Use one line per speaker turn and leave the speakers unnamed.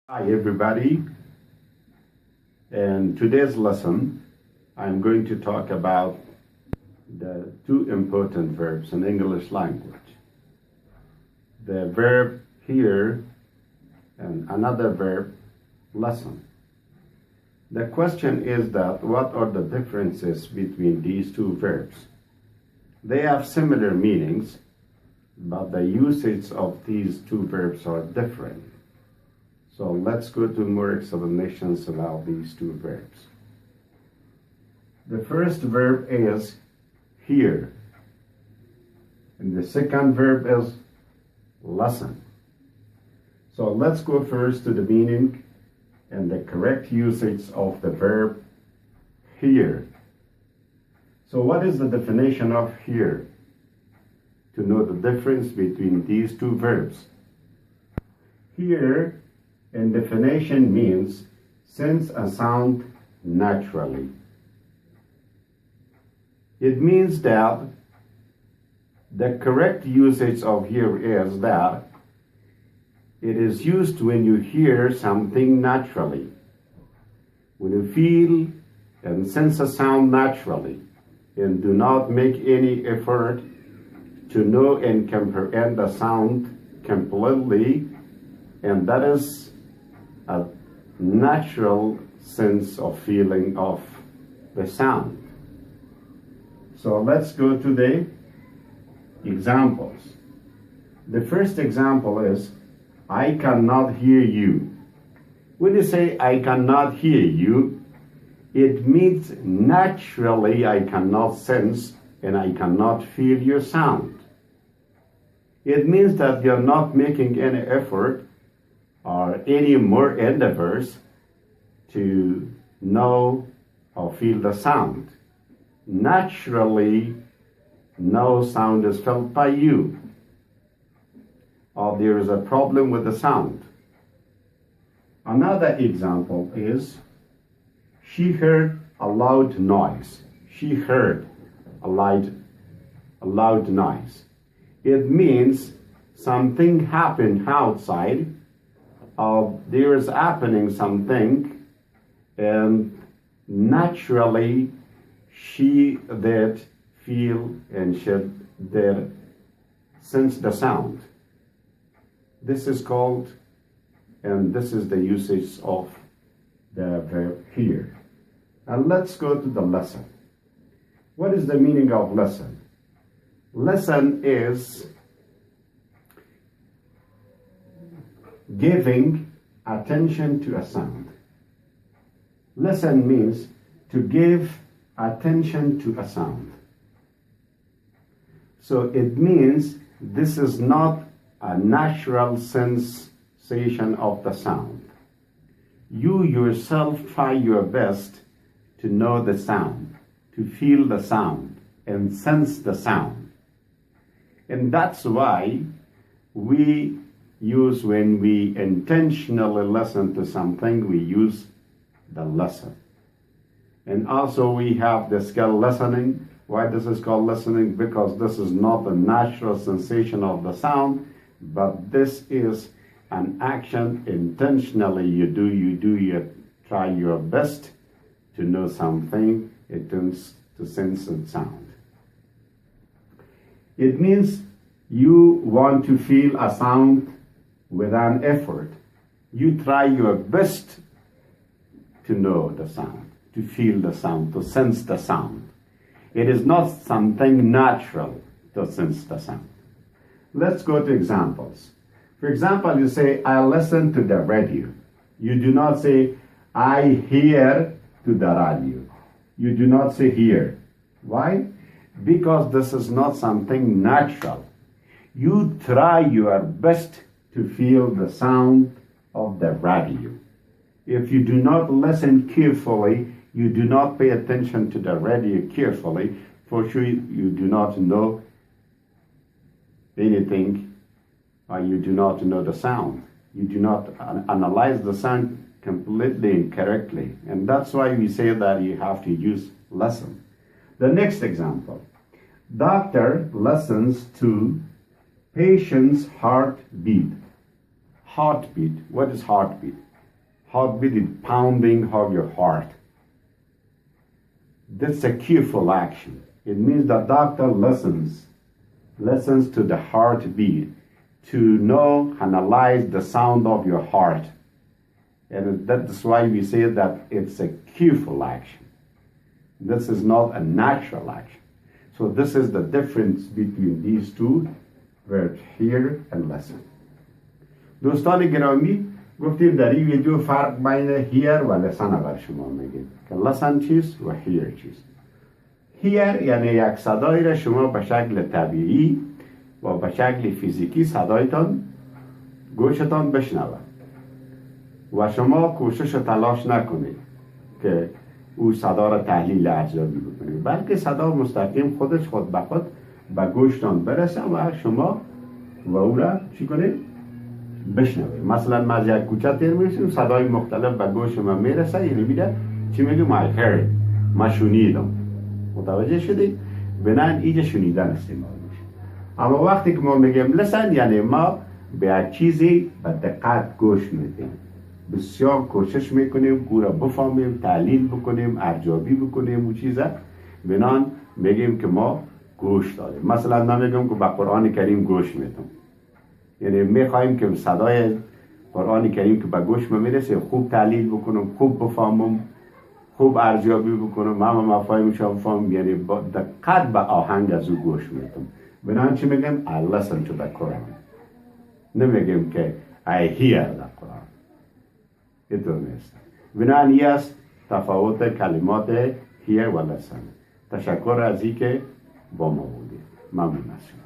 Hi everybody. In today's lesson, I'm going to talk about the two important verbs in English language. The verb here and another verb, listen. The question is that what are the differences between these two verbs? They have similar meanings, but the usage of these two verbs are different. So let's go to more explanations about these two verbs. The first verb is hear, and the second verb is listen. So let's go first to the meaning and the correct usage of the verb hear. So what is the definition of hear? To know the difference between these two verbs. Hear in definition means sense a sound naturally. It means that the correct usage of hear is that it is used when you hear something naturally, when you feel and sense a sound naturally, and do not make any effort to know and comprehend the sound completely, and that is a natural sense of feeling of the sound. So let's go to the examples. The first example is, I cannot hear you. When you say I cannot hear you, it means naturally I cannot sense and I cannot feel your sound. It means that you're not making any effort or any more endeavors to know or feel the sound. Naturally, no sound is felt by you, or there is a problem with the sound. Another example is, she heard a loud noise. She heard a loud noise. It means something happened outside, there is happening something, and naturally she did feel and she did sense the sound. This is called, and this is the usage of the verb hear. And let's go to the lesson. What is the meaning of lesson? Lesson is giving attention to a sound. Listen means to give attention to a sound. So it means this is not a natural sensation of the sound. You yourself try your best to know the sound, to feel the sound, and sense the sound. And that's why we use, when we intentionally listen to something, we use the lesson. And also we have the skill listening. Why this is called listening? Because this is not a natural sensation of the sound, but this is an action intentionally you try your best to know something, it turns to sense and sound. It means you want to feel a sound with an effort. You try your best to know the sound, to feel the sound, to sense the sound. It is not something natural to sense the sound. Let's go to examples. For example, you say, I listen to the radio. You do not say, I hear to the radio. You do not say hear. Why? Because this is not something natural. You try your best to feel the sound of the radio. If you do not listen carefully, you do not pay attention to the radio carefully, for sure you do not know anything, or you do not know the sound. You do not analyze the sound completely and correctly. And that's why we say that you have to use listen. The next example. Doctor listens to patient's heartbeat. Heartbeat. What is heartbeat? heartbeat is pounding of your heart. That's a careful action. It means the doctor listens to the heartbeat to know, analyze the sound of your heart. And that's why we say that it's a careful action. This is not a natural action. So this is the difference between these two verbs, hear and listen. دوستان گرامی، گفتیم در این ویدیو فرق بین hear و listen بر شما میگیم که listen چیست و hear چیست. hear یعنی یک صدایی را شما به شکل طبیعی و به شکل فیزیکی صدایتان گوشتان بشنود و شما کوشش و تلاش نکنید که او صدا را تحلیل ارزیابی بکنید، بلکه صدا مستقیم خود به خود به گوشتان برسه و شما و او را چی کنید؟ بشنوید. مثلا ما از یک کوچه تیر میرسیم، صدای مختلف به گوش ما میرسه، یعنی میره چی میگیم؟ I heard، ما شنیدم. متوجه شدید؟ بنابراین اینجا شنیدن استعمال میشه. اما وقتی که ما میگیم لسن یعنی ما به یک چیزی به دقت گوش میدیم، بسیار کوشش میکنیم گورا بفهمیم، تحلیل بکنیم، ارزیابی بکنیم و چیزا، بنان میگیم که ما گوش داریم. مثلا نمیگم که به قرآن کریم گوش میدم، یعنی میخوایم که صدای قرآن کریم که به گوش ما میرسه خوب تحلیل بکنم، خوب بفهمم، خوب ارزیابی بکنم، اما مفاهیمش هم بفهمم، یعنی با دقت به آهنگ از او گوش میدم. بنابراین چی میگم؟ I listen to the Quran. نمیگم که I hear the Quran. اینطور نیست. بنابراین این است تفاوت کلمات hear و listen. تشکر از اینکه با ما بودید. ممنون از شما.